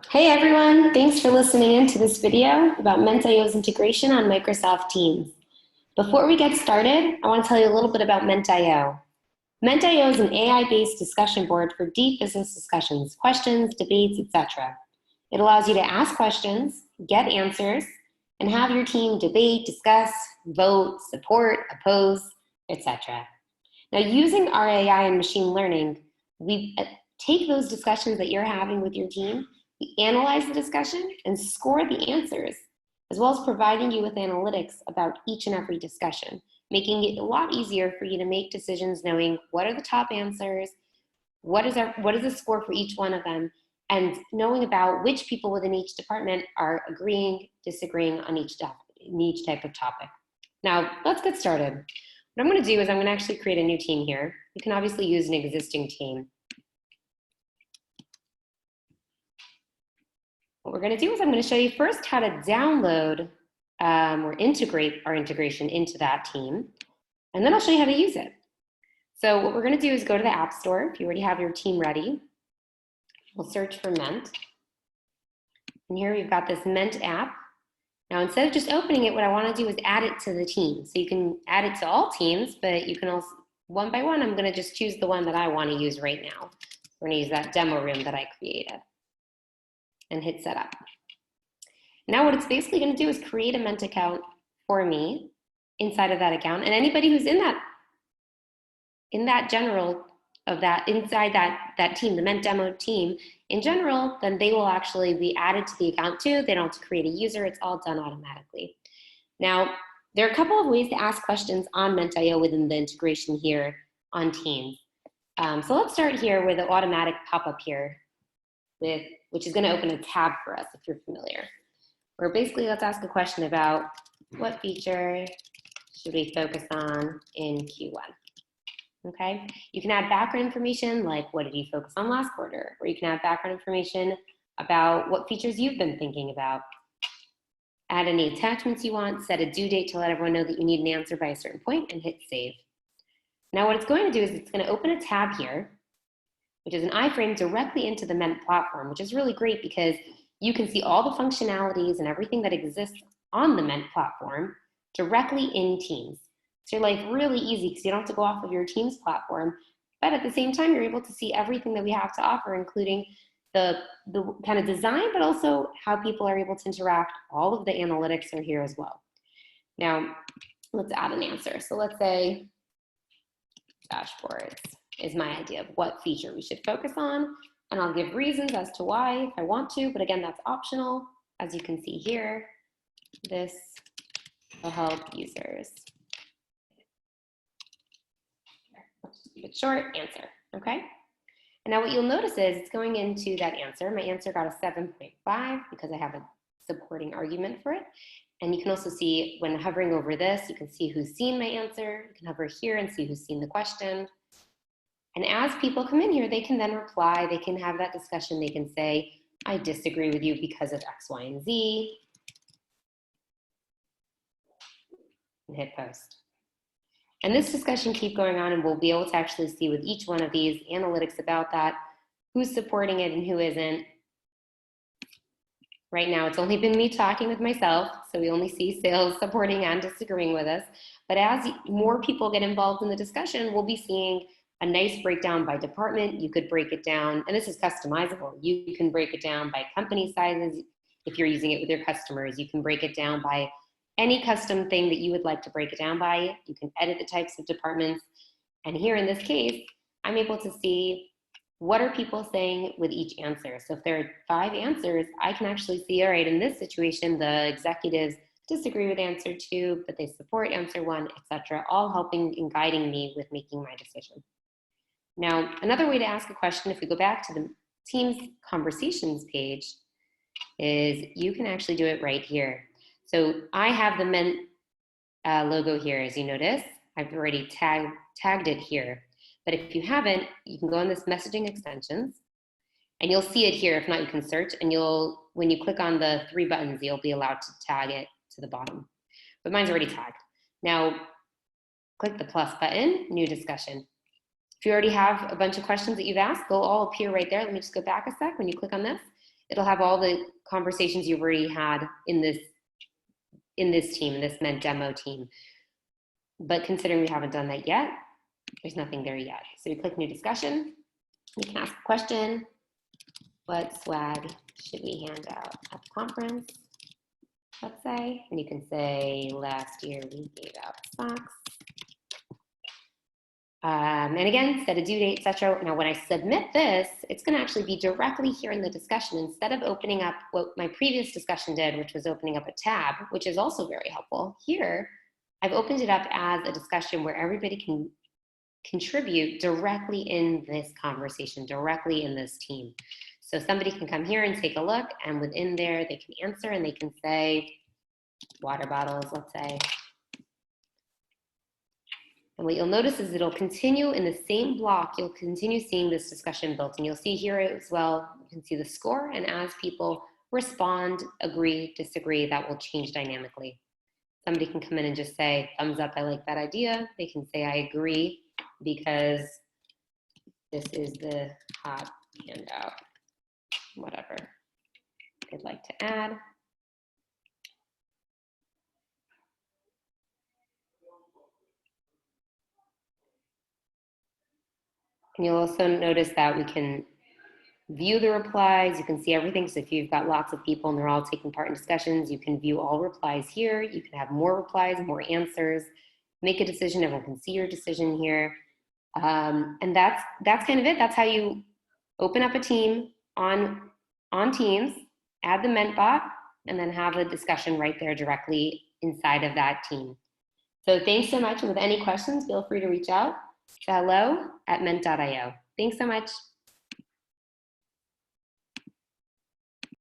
Hey everyone, thanks for listening in to this video about Ment.io's integration on Microsoft Teams. Before we get started, I want to tell you a little bit about Ment.io. Ment.io is an AI-based discussion board for deep business discussions, questions, debates, etc. It allows you to ask questions, get answers, and have your team debate, discuss, vote, support, oppose, etc. Now, using our AI and machine learning, we take those discussions that you're having with your team, we analyze the discussion and score the answers, as well as providing you with analytics about each and every discussion, making it a lot easier for you to make decisions knowing what are the top answers, what is the score for each one of them, and knowing about which people within each department are agreeing, disagreeing on each type of topic. Now, let's get started. What I'm going to do is I'm going to actually create a new team here. You can obviously use an existing team. What we're going to do is I'm going to show you first how to download or integrate our integration into that team, and then I'll show you how to use it. So what we're going to do is go to the App Store. If you already have your team ready, we'll search for Ment. And here we've got this Ment app. Now, instead of just opening it, what I want to do is add it to the team. So you can add it to all teams, but you can also, one by one, I'm going to just choose the one that I want to use right now. We're going to use that demo room that I created and hit set up. Now what it's basically going to do is create a Ment account for me inside of that account, and anybody who's in that general of that, inside that team, the Ment demo team in general, then they will actually be added to the account too. They don't have to create a user. It's all done automatically. Now, there are a couple of ways to ask questions on Ment.io within the integration here on Teams. So let's start here with the automatic pop-up here, which is going to open a tab for us if you're familiar. Where basically let's ask a question about what feature should we focus on in Q1. Okay, you can add background information like what did you focus on last quarter, or you can add background information about what features you've been thinking about. Add any attachments you want, set a due date to let everyone know that you need an answer by a certain point, and hit save. Now what it's going to do is it's going to open a tab here, which is an iframe directly into the Ment platform, which is really great because you can see all the functionalities and everything that exists on the Ment platform directly in Teams. So you're like really easy because you don't have to go off of your Teams platform, but at the same time, you're able to see everything that we have to offer, including the kind of design, but also how people are able to interact. All of the analytics are here as well. Now, let's add an answer. So let's say dashboards is my idea of what feature we should focus on, and I'll give reasons as to why if I want to, but again, that's optional. As you can see here, this will help users. Let's just keep it short, answer, okay? And now what you'll notice is it's going into that answer. My answer got a 7.5 because I have a supporting argument for it. And you can also see when hovering over this, you can see who's seen my answer. You can hover here and see who's seen the question. And as people come in here, they can then reply, they can have that discussion, they can say, I disagree with you because of X, Y, and Z, and hit post. And this discussion keep going on, and we'll be able to actually see with each one of these analytics about that, who's supporting it and who isn't. Right now, it's only been me talking with myself, so we only see sales supporting and disagreeing with us. But as more people get involved in the discussion, we'll be seeing a nice breakdown by department. You could break it down, and this is customizable. You can break it down by company sizes. If you're using it with your customers, you can break it down by any custom thing that you would like to break it down by. You can edit the types of departments. And here in this case, I'm able to see what are people saying with each answer. So if there are 5 answers, I can actually see, all right, in this situation, the executives disagree with answer 2, but they support answer 1, etc., all helping and guiding me with making my decision. Now, another way to ask a question, if we go back to the Teams conversations page, is you can actually do it right here. So I have the Ment logo here, as you notice. I've already tagged it here. But if you haven't, you can go on this messaging extensions, and you'll see it here. If not, you can search, and when you click on the 3 buttons, you'll be allowed to tag it to the bottom. But mine's already tagged. Now, click the plus button, new discussion. If you already have a bunch of questions that you've asked, they'll all appear right there. Let me just go back a sec when you click on this. It'll have all the conversations you've already had in this team, in this Ment demo team. But considering we haven't done that yet, there's nothing there yet. So we click new discussion. You can ask a question. What swag should we hand out at the conference? Let's say, and you can say last year we gave out socks. And again, set a due date, etc. Now, when I submit this, it's going to actually be directly here in the discussion instead of opening up what my previous discussion did, which was opening up a tab, which is also very helpful. Here, I've opened it up as a discussion where everybody can contribute directly in this conversation, directly in this team. So somebody can come here and take a look, and within there, they can answer and they can say, water bottles, let's say. And what you'll notice is it'll continue in the same block. You'll continue seeing this discussion built. And you'll see here as well, you can see the score. And as people respond, agree, disagree, that will change dynamically. Somebody can come in and just say, thumbs up, I like that idea. They can say, I agree, because this is the hot handout, whatever they'd like to add. And you'll also notice that we can view the replies. You can see everything. So if you've got lots of people and they're all taking part in discussions, you can view all replies here. You can have more replies, more answers, make a decision. Everyone can see your decision here. And that's kind of it. That's how you open up a team on Teams, add the Ment bot, and then have a discussion right there directly inside of that team. So thanks so much. And with any questions, feel free to reach out to hello@ment.io. Thanks so much.